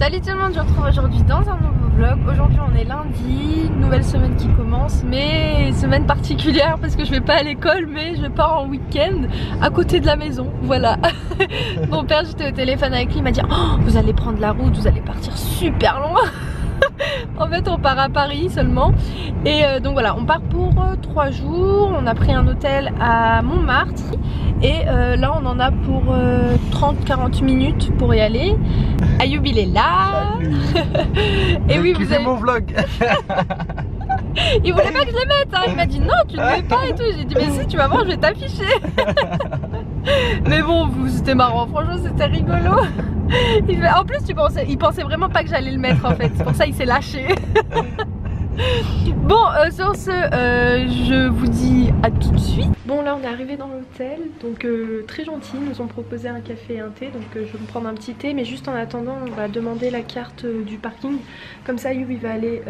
Salut tout le monde, je vous retrouve aujourd'hui dans un nouveau vlog. Aujourd'hui on est lundi, nouvelle semaine qui commence, mais semaine particulière parce que je vais pas à l'école mais je pars en week-end à côté de la maison, voilà. Mon père, j'étais au téléphone avec lui, il m'a dit oh, vous allez prendre la route, vous allez partir super loin. En fait on part à Paris seulement et donc voilà, on part pour 3 jours. On a pris un hôtel à Montmartre et là on en a pour 30-40 minutes pour y aller. Ayoub il est là. Et oui, vous avez mon vlog. Il voulait pas que je les mette hein. Il m'a dit non tu ne mets pas et tout. J'ai dit mais si, tu vas voir, je vais t'afficher. Mais bon, c'était marrant, franchement c'était rigolo. En plus il pensait vraiment pas que j'allais le mettre en fait. C'est pour ça il s'est lâché. Bon sur ce je vous dis à tout de suite. Bon là on est arrivé dans l'hôtel, donc très gentil, ils nous ont proposé un café et un thé, donc je vais me prendre un petit thé, mais juste en attendant on va demander la carte du parking. Comme ça Youb il va aller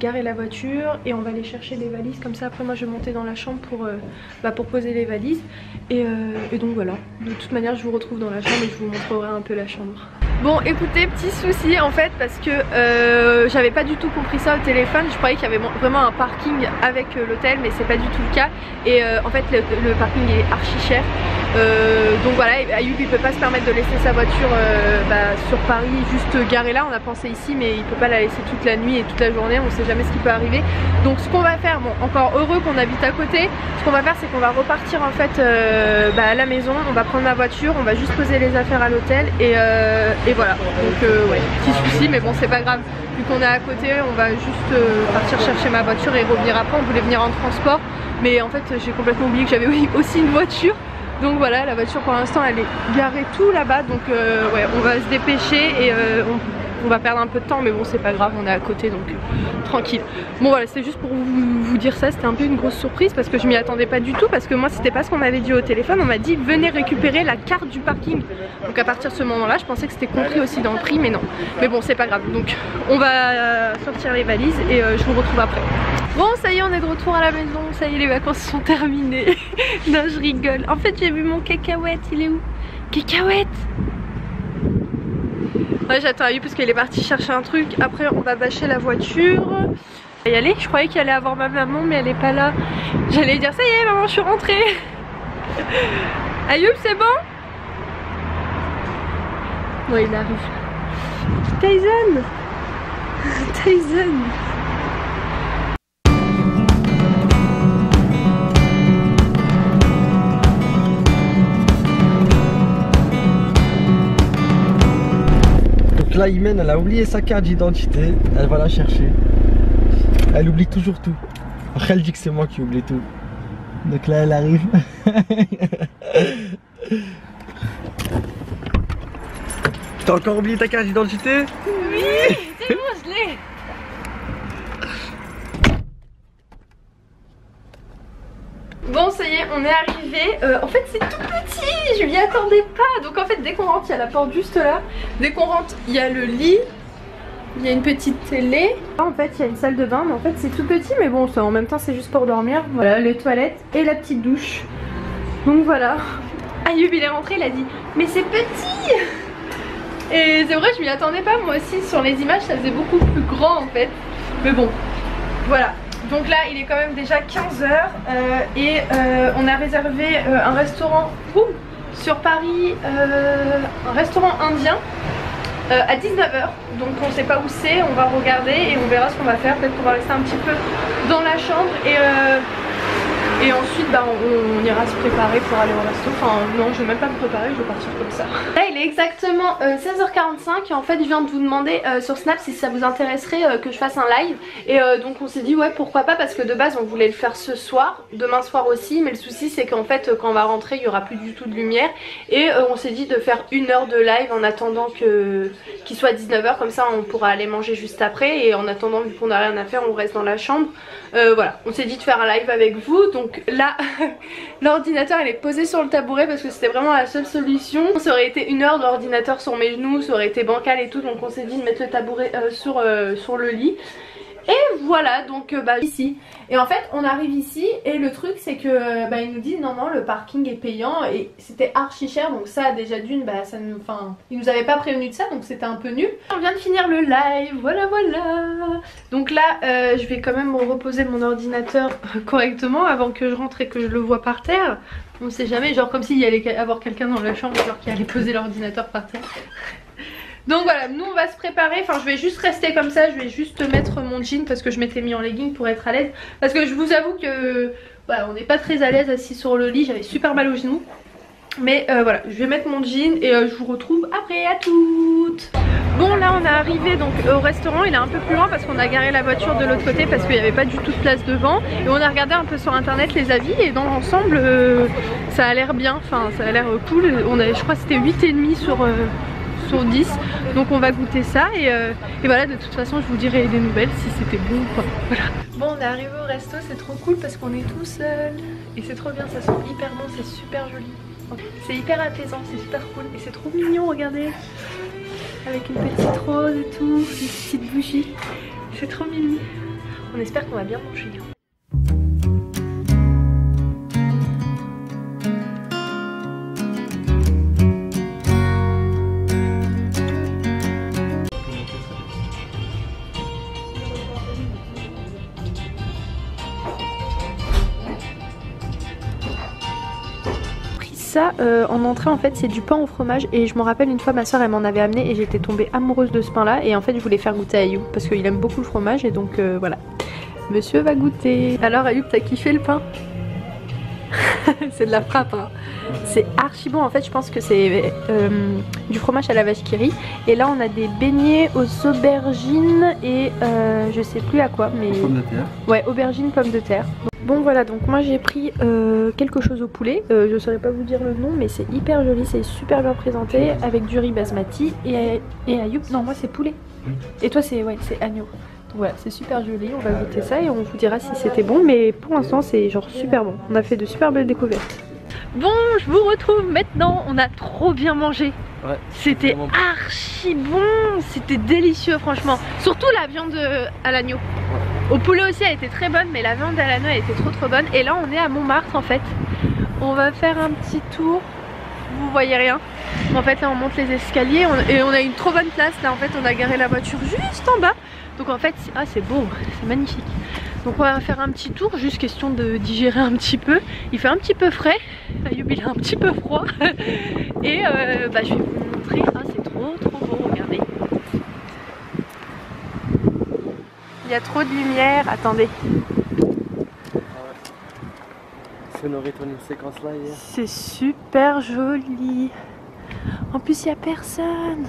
garer la voiture et on va aller chercher les valises, comme ça après moi je vais monter dans la chambre pour poser les valises et donc voilà, de toute manière je vous retrouve dans la chambre et je vous montrerai un peu la chambre. Bon écoutez, petit souci en fait parce que j'avais pas du tout compris ça au téléphone. Je croyais qu'il y avait vraiment un parking avec l'hôtel, mais c'est pas du tout le cas. Et en fait le parking est archi cher. Donc voilà, Ayoub il peut pas se permettre de laisser sa voiture sur Paris juste garée là. On a pensé ici mais il peut pas la laisser toute la nuit et toute la journée, on sait jamais ce qui peut arriver. Donc ce qu'on va faire, bon encore heureux qu'on habite à côté, ce qu'on va faire c'est qu'on va repartir en fait à la maison. On va prendre ma voiture, on va juste poser les affaires à l'hôtel et voilà. Donc ouais, petit souci mais bon c'est pas grave. Vu qu'on est à côté, on va juste partir chercher ma voiture et revenir après. On voulait venir en transport mais en fait j'ai complètement oublié que j'avais aussi une voiture. Donc voilà, la voiture pour l'instant elle est garée tout là-bas. Donc ouais, on va se dépêcher et on va perdre un peu de temps mais bon c'est pas grave, on est à côté donc tranquille. Bon voilà, c'est juste pour vous dire ça, c'était un peu une grosse surprise parce que je m'y attendais pas du tout, parce que moi c'était pas ce qu'on m'avait dit au téléphone. On m'a dit venez récupérer la carte du parking. Donc à partir de ce moment là je pensais que c'était compris aussi dans le prix mais non. Mais bon c'est pas grave, donc on va sortir les valises et je vous retrouve après. Bon ça y est, on est de retour à la maison, ça y est les vacances sont terminées. Non je rigole, en fait j'ai vu mon cacahuète, il est où? Cacahuète. Ouais, j'attends Ayoub parce qu'il est parti chercher un truc. Après on va bâcher la voiture. On va y aller, je croyais qu'il allait avoir ma maman mais elle est pas là. J'allais dire ça y est maman je suis rentrée. Ayoub c'est bon? Ouais il arrive. Tyson. Tyson. Là Imen elle a oublié sa carte d'identité, elle va la chercher. Elle oublie toujours tout. Après elle dit que c'est moi qui oublie tout. Donc là elle arrive. T'as encore oublié ta carte d'identité? Oui, c'est bon, je l'ai. Bon ça y est, on est arrivé. En fait c'est tout petit, je m'y attendais pas. Donc en fait dès qu'on rentre, il y a la porte juste là. Dès qu'on rentre, il y a le lit. Il y a une petite télé. En fait il y a une salle de bain, mais en fait c'est tout petit. Mais bon ça, en même temps c'est juste pour dormir. Voilà, les toilettes et la petite douche. Donc voilà. Ayoub il est rentré, il a dit mais c'est petit. Et c'est vrai, je m'y attendais pas. Moi aussi sur les images ça faisait beaucoup plus grand en fait. Mais bon, voilà. Donc là il est quand même déjà 15 h et on a réservé un restaurant sur Paris, un restaurant indien à 19 h. Donc on sait pas où c'est, on va regarder et on verra ce qu'on va faire. Peut-être qu'on va rester un petit peu dans la chambre et ensuite on ira se préparer pour aller au resto. Enfin non, je vais même pas me préparer, je vais partir comme ça. Là il est exactement 16h45 et en fait je viens de vous demander sur Snap si ça vous intéresserait que je fasse un live. Et donc on s'est dit ouais pourquoi pas, parce que de base on voulait le faire ce soir, demain soir aussi. Mais le souci c'est qu'en fait quand on va rentrer il y aura plus du tout de lumière. Et on s'est dit de faire 1 heure de live en attendant qu'il soit 19 h, comme ça on pourra aller manger juste après. Et en attendant, vu qu'on n'a rien à faire, on reste dans la chambre. Voilà, on s'est dit de faire un live avec vous. Donc là l'ordinateur il est posé sur le tabouret parce que c'était vraiment la seule solution. Ça aurait été 1 heure de l'ordinateur sur mes genoux, ça aurait été bancal et tout. Donc on s'est dit de mettre le tabouret sur le lit. Et voilà, donc ici. Et en fait on arrive ici et le truc c'est que il nous dit non le parking est payant et c'était archi cher, donc ça déjà d'une ça nous, il nous avait pas prévenu de ça, donc c'était un peu nul. On vient de finir le live, voilà. Donc là je vais quand même reposer mon ordinateur correctement avant que je rentre et que je le vois par terre. On sait jamais, genre comme s'il y allait avoir quelqu'un dans la chambre genre qui allait poser l'ordinateur par terre. Donc voilà, nous on va se préparer, je vais juste rester comme ça, je vais juste mettre mon jean parce que je m'étais mis en legging pour être à l'aise. Parce que je vous avoue que voilà, on n'est pas très à l'aise assis sur le lit, j'avais super mal aux genoux. Mais voilà, je vais mettre mon jean et je vous retrouve après, à toutes. Bon là on est arrivé donc au restaurant, il est un peu plus loin parce qu'on a garé la voiture de l'autre côté parce qu'il n'y avait pas du tout de place devant. Et on a regardé un peu sur internet les avis et dans l'ensemble ça a l'air bien, ça a l'air cool. Je crois que c'était 8,5 sur 10, donc on va goûter ça et voilà, de toute façon je vous dirai des nouvelles si c'était bon ou pas. Voilà. Bon on est arrivé au resto, c'est trop cool parce qu'on est tout seul et c'est trop bien, ça sent hyper bon, c'est super joli, c'est hyper apaisant, c'est super cool et c'est trop mignon, regardez, avec une petite rose et tout, une petite bougie, c'est trop mignon. On espère qu'on va bien manger. Ça en entrée en fait c'est du pain au fromage et je me rappelle une fois ma soeur elle m'en avait amené et j'étais tombée amoureuse de ce pain là et en fait je voulais faire goûter à Ayoub parce qu'il aime beaucoup le fromage et donc voilà, monsieur va goûter. Alors Ayoub, t'as kiffé le pain? C'est de la frappe hein. C'est archi bon en fait, je pense que c'est du fromage à la vache qui rit. Et là on a des beignets aux aubergines et je sais plus à quoi mais... Pommes de terre. Ouais, aubergines, pommes de terre. Bon voilà, donc moi j'ai pris quelque chose au poulet, je saurais pas vous dire le nom mais c'est hyper joli, c'est super bien présenté avec du riz basmati et Ayoub, non moi c'est poulet et toi c'est agneau. Donc voilà, c'est super joli, on va goûter ça et on vous dira si c'était bon, mais pour l'instant c'est genre super bon, on a fait de super belles découvertes. Bon, je vous retrouve maintenant, on a trop bien mangé. Ouais, c'était archi bon, c'était délicieux franchement, surtout la viande à l'agneau. Au poulet aussi elle était très bonne, mais la viande à l'agneau elle était trop bonne. Et là on est à Montmartre en fait. On va faire un petit tour. Vous voyez rien. En fait là on monte les escaliers et on a une trop bonne place. Là en fait on a garé la voiture juste en bas. Donc en fait c'est beau, c'est magnifique. Donc on va faire un petit tour, juste question de digérer un petit peu. Il fait un petit peu frais, Ayoub il a un petit peu froid. Et je vais vous montrer, c'est trop beau, regardez. Il y a trop de lumière, attendez. On aurait tourné une séquence là hier. C'est super joli. En plus il n'y a personne.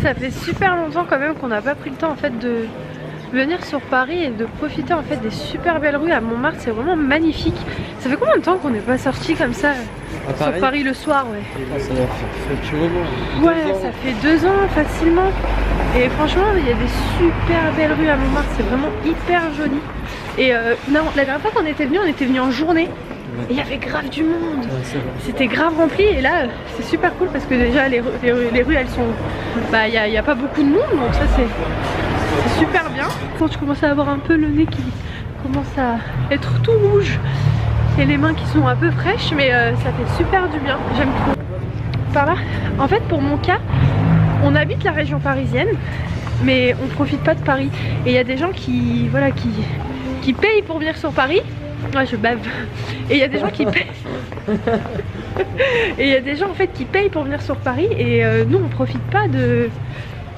Ça fait super longtemps quand même qu'on n'a pas pris le temps en fait de venir sur Paris et de profiter en fait des super belles rues à Montmartre, c'est vraiment magnifique. Ça fait combien de temps qu'on n'est pas sorti comme ça sur Paris le soir? Ouais, ça fait un petit moment. Ouais, ça fait 2 ans facilement. Et franchement il y a des super belles rues à Montmartre, c'est vraiment hyper joli. Et non, la dernière fois qu'on était venu en journée. Et il y avait grave du monde, c'était grave rempli et là c'est super cool parce que déjà les rues elles sont, il n'y a pas beaucoup de monde donc ça c'est super bien. Quand je commence à avoir un peu le nez qui commence à être tout rouge et les mains qui sont un peu fraîches, mais ça fait super du bien, j'aime trop. Par là, en fait pour mon cas, on habite la région parisienne mais on profite pas de Paris et il y a des gens qui payent pour venir sur Paris. Ouais, je bave. Et il y a des gens qui payent. Et il y a des gens en fait qui payent pour venir sur Paris et nous on profite pas de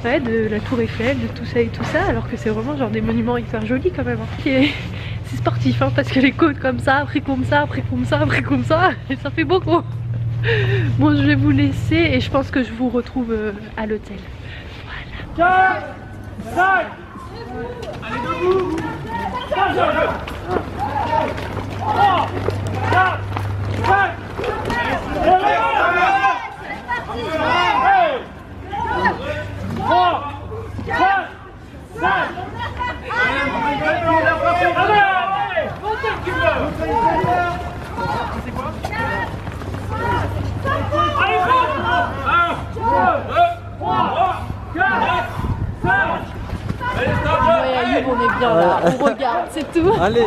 la Tour Eiffel, de tout ça et tout ça, alors que c'est vraiment genre des monuments hyper jolis quand même. C'est sportif hein, parce que les côtes comme ça, après comme ça, après comme ça, après comme ça, et ça fait beaucoup. Bon, je vais vous laisser et je pense que je vous retrouve à l'hôtel. Voilà. 4, 5, allez debout. 3, 4, 5, bien là, on regarde, c'est tout. Allez,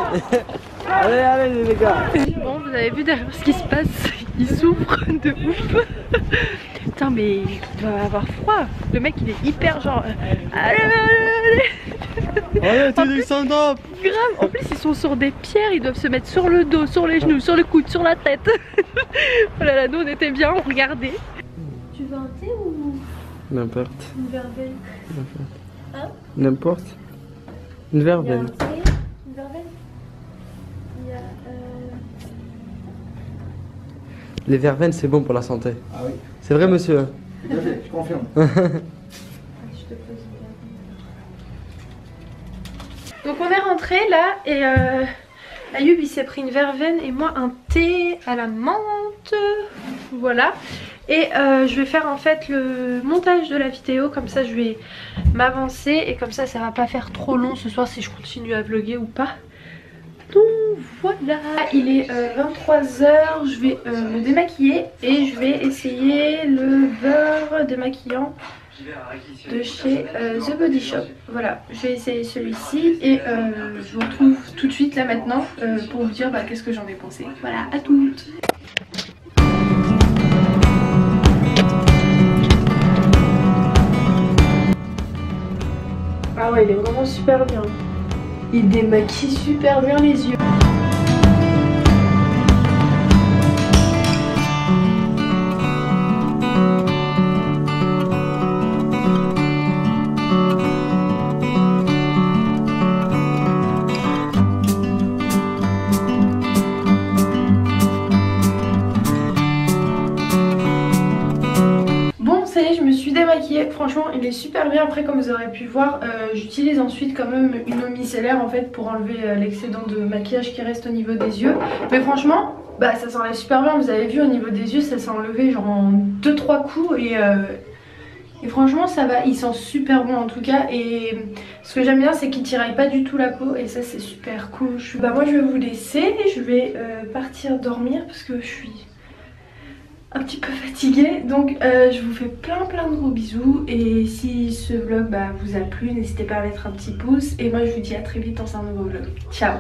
allez les gars. Bon, vous avez vu derrière ce qui se passe, il souffre de ouf. Putain, mais il doit avoir froid. Le mec, il est hyper genre... Allez, tu descends. Grave, en plus ils sont sur des pierres, ils doivent se mettre sur le dos, sur les genoux, sur le coude, sur la tête. Oh là là, nous on était bien, on regardait. Tu veux un thé ou N'importe. une verveine? Hein? N'importe. Une Il y a un verveine. thé, une verveine. Il y a... Les verveines, c'est bon pour la santé. Ah oui, C'est vrai, monsieur? tout à fait, je confirme. Je te pose une verveine. Donc on est rentré là et Ayoub il s'est pris une verveine et moi un thé à la menthe. Voilà. Et je vais faire en fait le montage de la vidéo, comme ça je vais m'avancer et comme ça ça va pas faire trop long ce soir si je continue à vlogger ou pas. Donc voilà, il est 23 h, je vais me démaquiller et je vais essayer le beurre démaquillant de chez The Body Shop. Voilà, je vais essayer celui-ci et je vous retrouve tout de suite là maintenant pour vous dire qu'est-ce que j'en ai pensé. Voilà, à toutes. Ah ouais, il est vraiment super bien. Il démaquille super bien les yeux. Je me suis démaquillée, franchement il est super bien. Après comme vous aurez pu voir j'utilise ensuite quand même une eau micellaire en fait pour enlever l'excédent de maquillage qui reste au niveau des yeux. Mais franchement ça s'enlève super bien, vous avez vu au niveau des yeux ça s'est enlevé genre en 2-3 coups et franchement ça va, il sent super bon en tout cas. Et ce que j'aime bien c'est qu'il tiraille pas du tout la peau et ça c'est super cool. Moi je vais vous laisser, je vais partir dormir parce que je suis un petit peu fatiguée, donc je vous fais plein de gros bisous et si ce vlog vous a plu n'hésitez pas à mettre un petit pouce et moi je vous dis à très vite dans un nouveau vlog. Ciao.